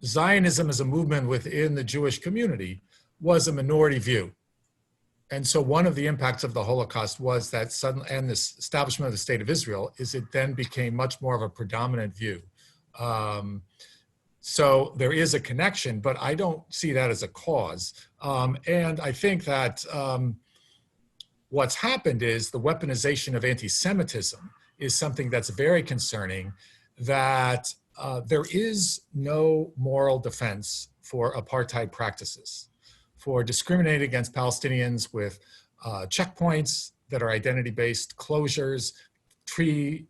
Zionism as a movement within the Jewish community was a minority view. And so one of the impacts of the Holocaust was that and this establishment of the State of Israel is it then became much more of a predominant view. So there is a connection, but I don't see that as a cause. And I think that what's happened is the weaponization of anti-Semitism is something that's very concerning, that there is no moral defense for apartheid practices, for discriminating against Palestinians with checkpoints that are identity-based, closures, tree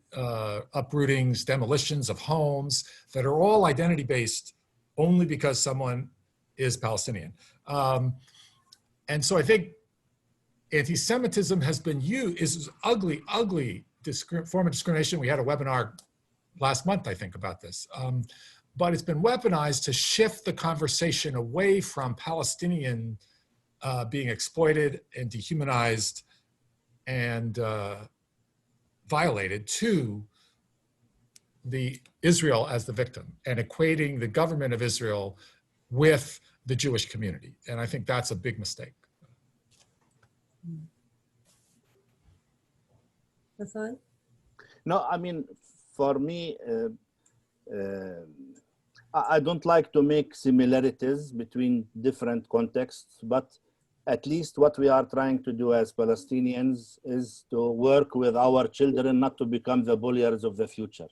uprootings, demolitions of homes that are all identity-based only because someone is Palestinian. And so I think anti-Semitism has been used, is ugly, ugly form of discrimination. We had a webinar last month, I think, about this. But it's been weaponized to shift the conversation away from Palestinian being exploited and dehumanized and violated to the Israel as the victim and equating the government of Israel with the Jewish community. And I think that's a big mistake. No, I mean, for me, I don't like to make similarities between different contexts, but at least what we are trying to do as Palestinians is to work with our children not to become the bullies of the future.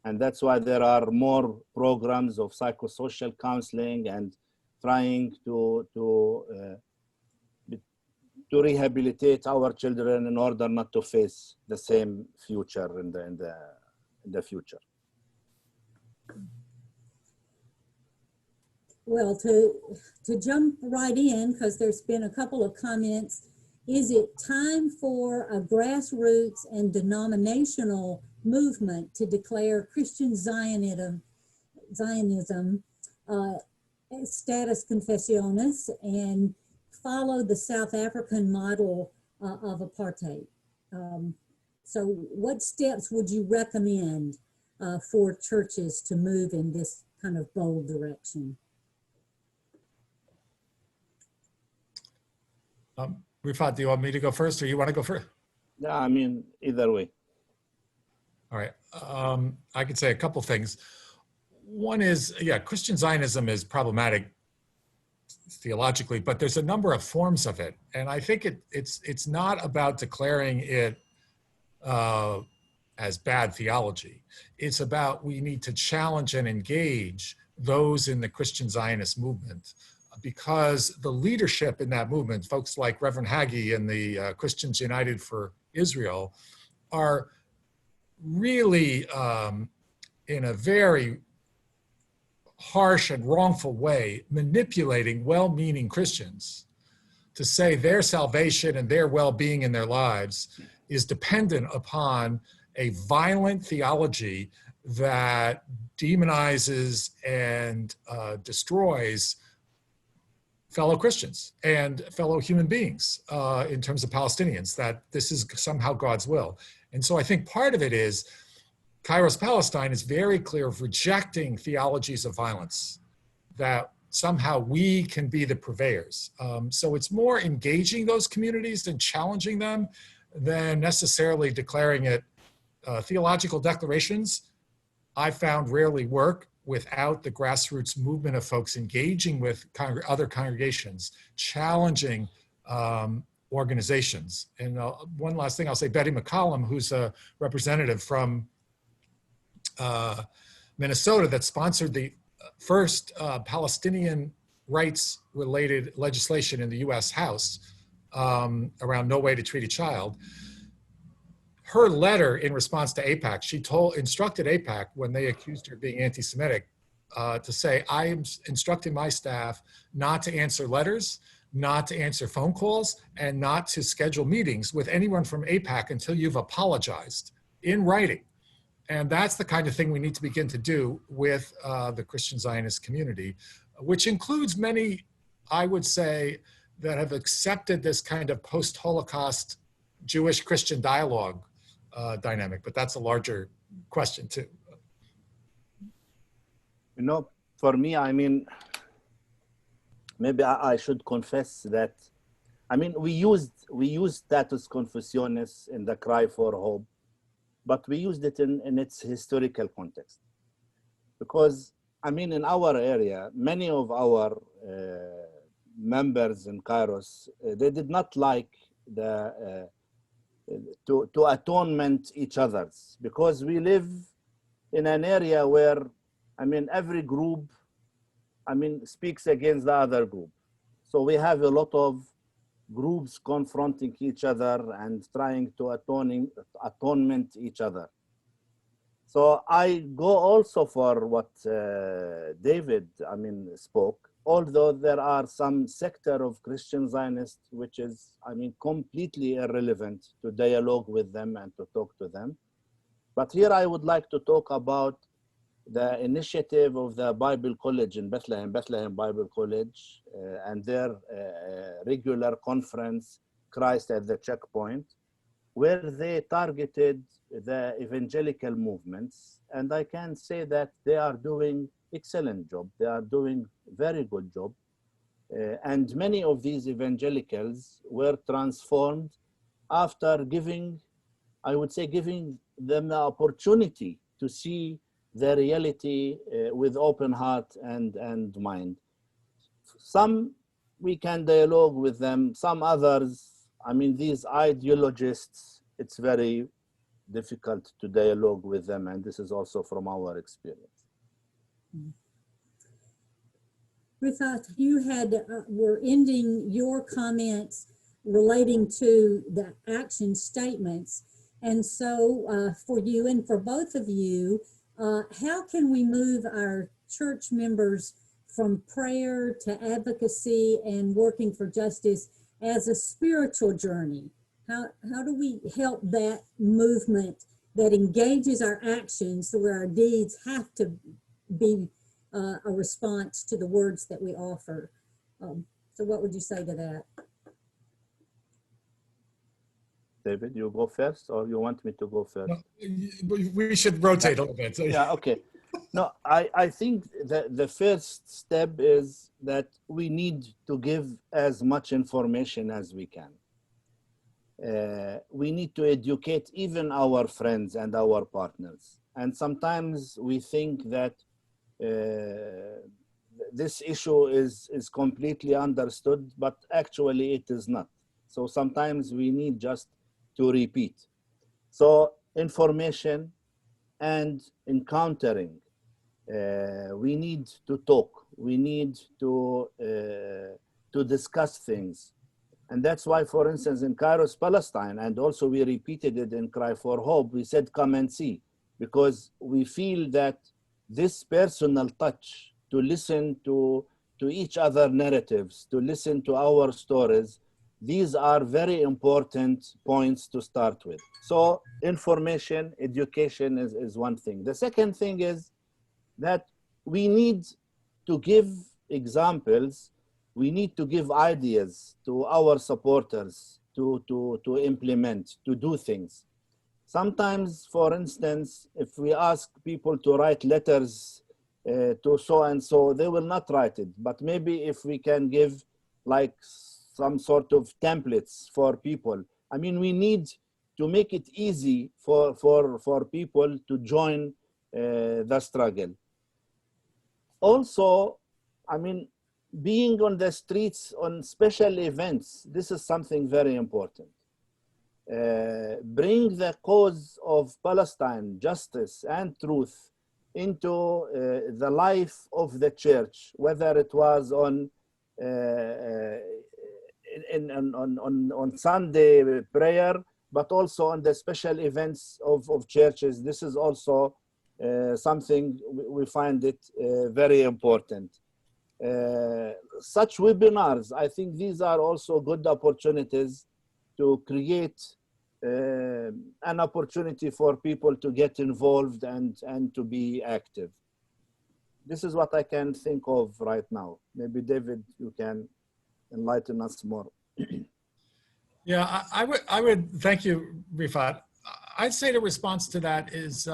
And that's why there are more programs of psychosocial counseling and trying to rehabilitate our children in order not to face the same future in the future. Well, to jump right in, because there's been a couple of comments, is it time for a grassroots and denominational movement to declare Christian Zionism status confessionis and follow the South African model of apartheid? So what steps would you recommend for churches to move in this kind of bold direction? Rifat, do you want me to go first or you want to go first? Yeah, I mean, either way. All right. I could say a couple things. One is, yeah, Christian Zionism is problematic theologically, but there's a number of forms of it. And I think it's not about declaring it as bad theology. It's about we need to challenge and engage those in the Christian Zionist movement, because the leadership in that movement, folks like Reverend Hagee and the Christians United for Israel, are really in a very harsh and wrongful way manipulating well-meaning Christians to say their salvation and their well-being in their lives is dependent upon a violent theology that demonizes and destroys fellow Christians and fellow human beings in terms of Palestinians, that this is somehow God's will. And so I think part of it is Kairos Palestine is very clear of rejecting theologies of violence, that somehow we can be the purveyors. So it's more engaging those communities and challenging them than necessarily declaring it. Theological declarations I found rarely work. without the grassroots movement of folks engaging with other congregations, challenging organizations. And one last thing I'll say, Betty McCollum, who's a representative from Minnesota that sponsored the first Palestinian rights related legislation in the US House around no way to treat a child. Her letter in response to AIPAC, she instructed AIPAC when they accused her of being anti-Semitic to say, I am instructing my staff not to answer letters, not to answer phone calls, and not to schedule meetings with anyone from AIPAC until you've apologized in writing. And that's the kind of thing we need to begin to do with the Christian Zionist community, which includes many, I would say, that have accepted this kind of post-Holocaust Jewish-Christian dialogue dynamic, but that's a larger question too. You know, for me, I mean, maybe I should confess that, I mean, we used status confusionis in the cry for hope, but we used it in its historical context. Because, I mean, in our area, many of our members in Kairos, they did not like to atonement each other's, because we live in an area where, I mean, every group, I mean, speaks against the other group. So we have a lot of groups confronting each other and trying to atonement each other. So I go also for what David, I mean, spoke, although there are some sector of Christian Zionists, which is, I mean, completely irrelevant to dialogue with them and to talk to them. But here I would like to talk about the initiative of the Bible College in Bethlehem Bible College, and their regular conference, Christ at the Checkpoint, where they targeted the evangelical movements. And I can say that they are doing excellent job. They are doing very good job. And many of these evangelicals were transformed after giving, I would say, giving them the opportunity to see the reality with open heart and mind. Some we can dialogue with them, some others, I mean, these ideologists, it's very difficult to dialogue with them, and this is also from our experience. Rifat, you were ending your comments relating to the action statements. And so for you and for both of you, how can we move our church members from prayer to advocacy and working for justice as a spiritual journey? How do we help that movement that engages our actions where our deeds have to be a response to the words that we offer? So what would you say to that? David, you go first, or you want me to go first? No, we should rotate a little bit. Yeah, okay. No, I think that the first step is that we need to give as much information as we can. We need to educate even our friends and our partners. And sometimes we think that this issue is completely understood, but actually it is not. So sometimes we need just to repeat. So information and encountering, we need to talk, we need to discuss things. And that's why, for instance, in Kairos Palestine, and also we repeated it in Cry for Hope, we said, come and see, because we feel that this personal touch, to listen to each other narratives, to listen to our stories, these are very important points to start with. So information, education is one thing. The second thing is that we need to give examples, we need to give ideas to our supporters to implement, to do things. Sometimes, for instance, if we ask people to write letters to so-and-so, they will not write it. But maybe if we can give like some sort of templates for people. I mean, we need to make it easy for people to join the struggle. Also, I mean, being on the streets on special events, this is something very important. Bring the cause of Palestine, justice and truth into the life of the church, whether it was on Sunday prayer, but also on the special events of churches. This is also something we find it very important. Such webinars, I think these are also good opportunities to create an opportunity for people to get involved and to be active. This is what I can think of right now. Maybe David, you can enlighten us more. Yeah, I would thank you, Rifat. I'd say the response to that is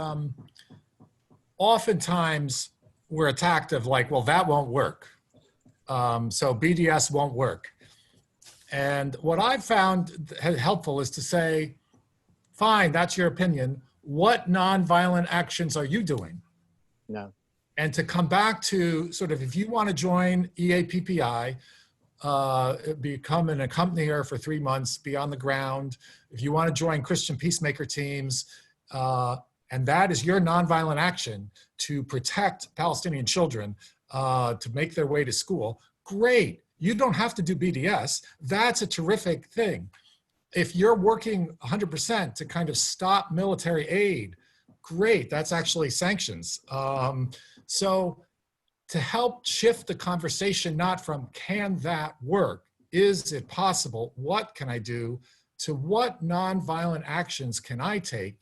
oftentimes we're attacked of like, well, that won't work. So BDS won't work. And what I've found helpful is to say, fine, that's your opinion. What nonviolent actions are you doing? Yeah. And to come back to sort of, if you want to join EAPPI, become an accompanier for 3 months, be on the ground. If you want to join Christian peacemaker teams, and that is your nonviolent action to protect Palestinian children, to make their way to school, great. You don't have to do BDS. That's a terrific thing. If you're working 100% to kind of stop military aid, great. That's actually sanctions. So to help shift the conversation, not from can that work, is it possible, what can I do, to what nonviolent actions can I take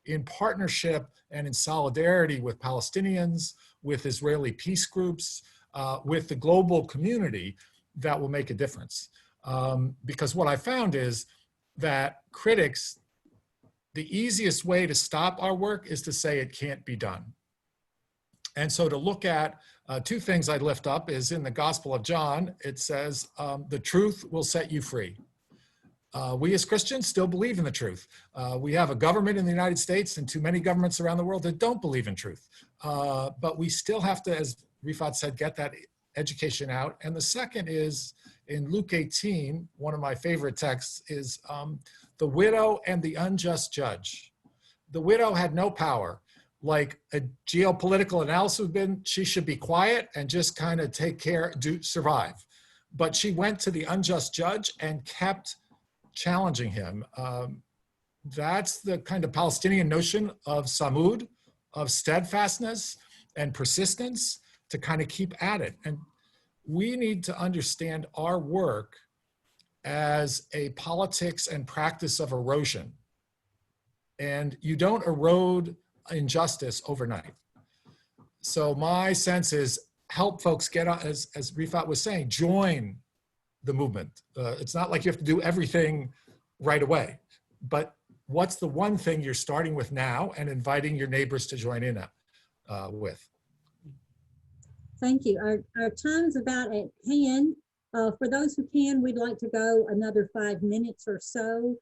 in partnership and in solidarity with Palestinians, with Israeli peace groups, with the global community that will make a difference. Because what I found is that critics, the easiest way to stop our work is to say it can't be done. And so to look at two things I'd lift up is in the Gospel of John, it says, the truth will set you free. We as Christians still believe in the truth. We have a government in the United States and too many governments around the world that don't believe in truth. But we still have to, as Rifat said, get that education out. And the second is in Luke 18, one of my favorite texts is the widow and the unjust judge. The widow had no power. Like a geopolitical analysis would have been, she should be quiet and just kind of take care, survive. But she went to the unjust judge and kept challenging him. That's the kind of Palestinian notion of samud, of steadfastness and persistence to kind of keep at it. And we need to understand our work as a politics and practice of erosion. And you don't erode injustice overnight. So my sense is help folks get on, as Rifat was saying, join the movement. It's not like you have to do everything right away, but what's the one thing you're starting with now and inviting your neighbors to join in with? Thank you. Our time's about at hand. For those who can, we'd like to go another 5 minutes or so,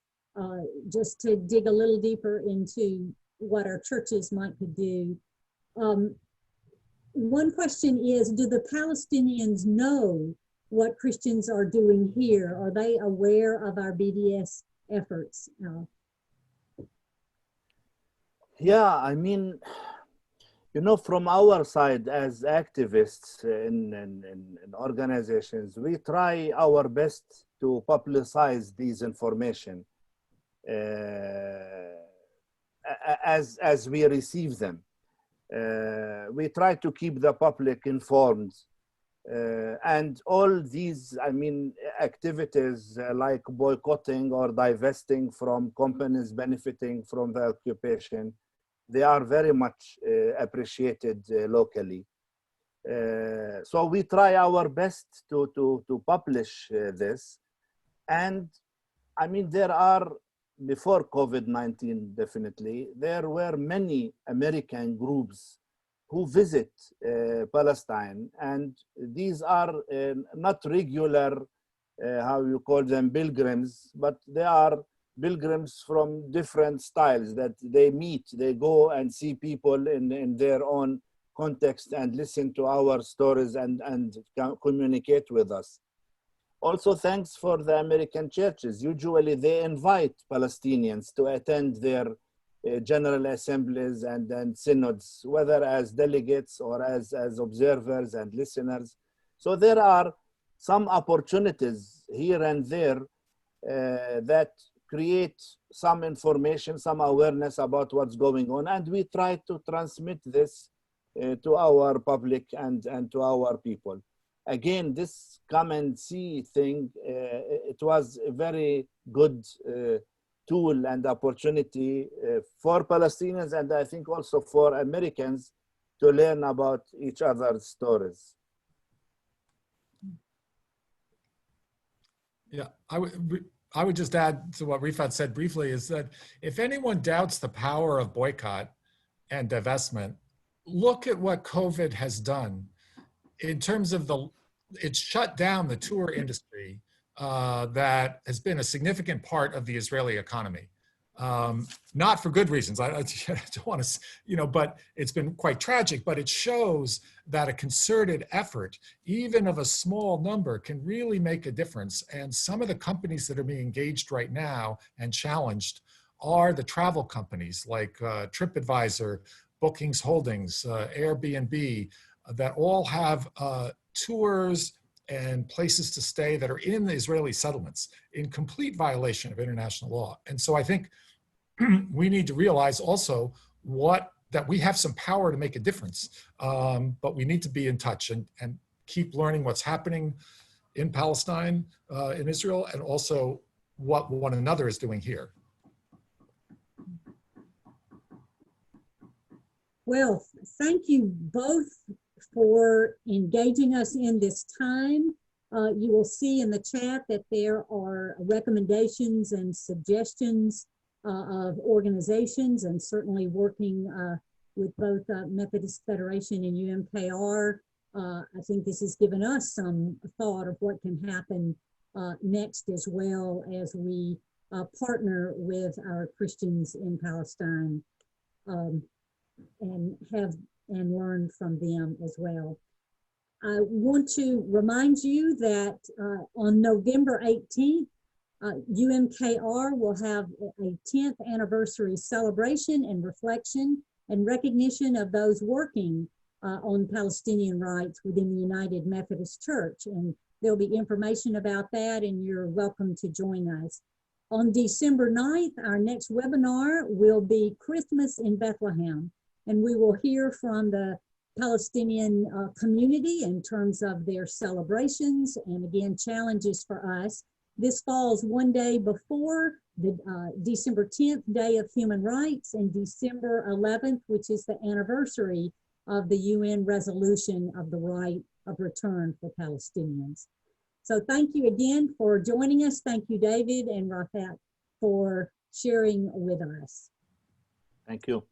just to dig a little deeper into what our churches might could do. One question is, do the Palestinians know what Christians are doing here? Are they aware of our BDS efforts? Yeah, I mean, you know, from our side as activists in organizations, we try our best to publicize these information as we receive them. We try to keep the public informed. And all these, I mean, activities like boycotting or divesting from companies benefiting from the occupation, they are very much appreciated locally. So we try our best to publish this. And I mean, there are, before COVID-19, definitely, there were many American groups who visit Palestine. And these are not regular, how you call them, pilgrims, but they are pilgrims from different styles that they meet. They go and see people in their own context and listen to our stories and communicate with us. Also, thanks for the American churches. Usually they invite Palestinians to attend their general assemblies and synods, whether as delegates or as observers and listeners. So there are some opportunities here and there that create some information, some awareness about what's going on. And we try to transmit this to our public and to our people. Again, this come and see thing, it was a very good tool and opportunity for Palestinians, and I think also for Americans to learn about each other's stories. Yeah, I would just add to what Rifat said briefly is that if anyone doubts the power of boycott and divestment, look at what COVID has done in terms of it's shut down the tour industry that has been a significant part of the Israeli economy. Not for good reasons. I don't want to, but it's been quite tragic, but it shows that a concerted effort, even of a small number, can really make a difference. And some of the companies that are being engaged right now and challenged are the travel companies like TripAdvisor, Bookings Holdings, Airbnb, that all have tours and places to stay that are in the Israeli settlements in complete violation of international law. And so I think we need to realize also that we have some power to make a difference, but we need to be in touch and keep learning what's happening in Palestine, in Israel, and also what one another is doing here. Well, thank you both for engaging us in this time. You will see in the chat that there are recommendations and suggestions of organizations, and certainly working with both Methodist Federation and UMKR. I think this has given us some thought of what can happen next, as well as we partner with our Christians in Palestine and learn from them as well. I want to remind you that on November 18th, UMKR will have a 10th anniversary celebration and reflection and recognition of those working on Palestinian rights within the United Methodist Church. And there'll be information about that, and you're welcome to join us. On December 9th, our next webinar will be Christmas in Bethlehem, and we will hear from the Palestinian community in terms of their celebrations and, again, challenges for us. This falls one day before the December 10th Day of Human Rights and December 11th, which is the anniversary of the UN resolution of the right of return for Palestinians. So thank you again for joining us. Thank you, David and Rafat, for sharing with us. Thank you.